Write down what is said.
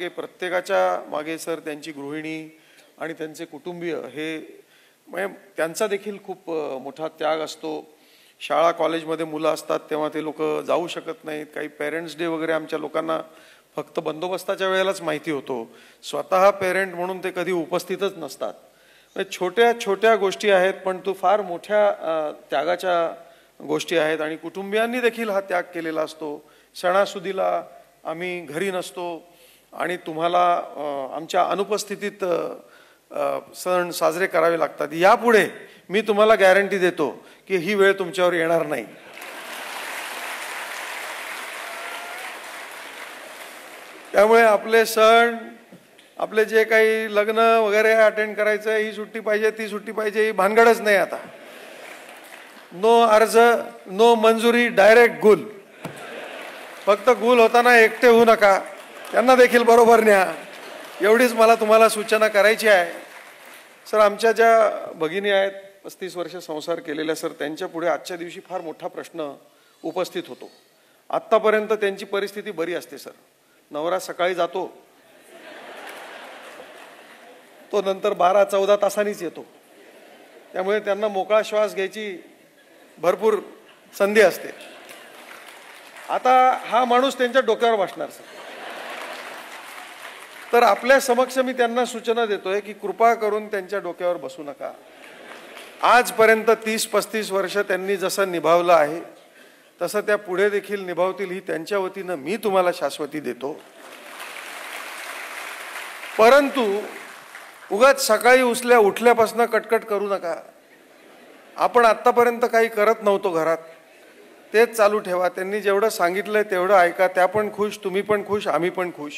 की प्रत्येकाच्या मागे सर त्यांची गृहिणी आणि त्यांचे कुटुंबीय हे म्हणजे त्यांचा देखील खूप मोठा त्याग असतो. शाळा कॉलेजमध्ये मुलं असतात तेव्हा ते लोक जाऊ शकत नाहीत. काही पेरेंट्स डे वगैरे आमच्या लोकांना फक्त बंदोबस्ताच्या वेळेलाच माहिती होतो. स्वतः पेरेंट म्हणून ते कधी उपस्थितच नसतात. छोट्या छोट्या गोष्टी आहेत पण तो फार मोठ्या त्यागाच्या गोष्टी आहेत आणि कुटुंबियांनी देखील हा त्याग केलेला असतो. सणासुदीला आम्ही घरी नसतो आणि तुम्हाला आमच्या अनुपस्थितीत सण साजरे करावे लागतात. यापुढे मी तुम्हाला गॅरंटी देतो की ही वेळ तुमच्यावर येणार नाही. त्यामुळे आपले सण, आपले जे काही लग्न वगैरे अटेंड करायचं, ही सुट्टी पाहिजे ती सुट्टी पाहिजे, ही भानगडच नाही. आता नो अर्ज, नो मंजुरी, डायरेक्ट गुल. फक्त गुल होताना एकटे होऊ नका, त्यांना देखील बरोबर न्या, एवढीच मला तुम्हाला सूचना करायची आहे. सर, आमच्या ज्या भगिनी आहेत 35 वर्ष संसार केलेल्या सर, त्यांच्या पुढे आजच्या दिवशी फार मोठा प्रश्न उपस्थित होतो. आत्तापर्यंत त्यांची परिस्थिती बरी असते सर. नवरा सकाळी जातो, तो नंतर 12-14 तासांनीच येतो. त्यामुळे त्यांना मोकळा श्वास घ्यायची भरपूर संधी असते. आता हा माणूस त्यांच्या डोक्यावर बसणार सर. तर आपल्या समक्ष मी त्यांना सूचना देतोय की कृपा करून त्यांच्या डोक्यावर बसू नका. आजपर्यंत 30-35 वर्ष त्यांनी जसं निभावलं आहे तसं त्या पुढे देखील निभावतील, ही त्यांच्या वतीनं मी तुम्हाला शाश्वती देतो. परंतु उगाच सकाळी उठल्यापासून कटकट करू नका. आपण आत्तापर्यंत काही करत नव्हतो घरात, तेच चालू ठेवा. त्यांनी जेवढं सांगितलंय तेवढं ऐका. त्या पण खुश, तुम्ही पण खुश, आम्ही पण खुश.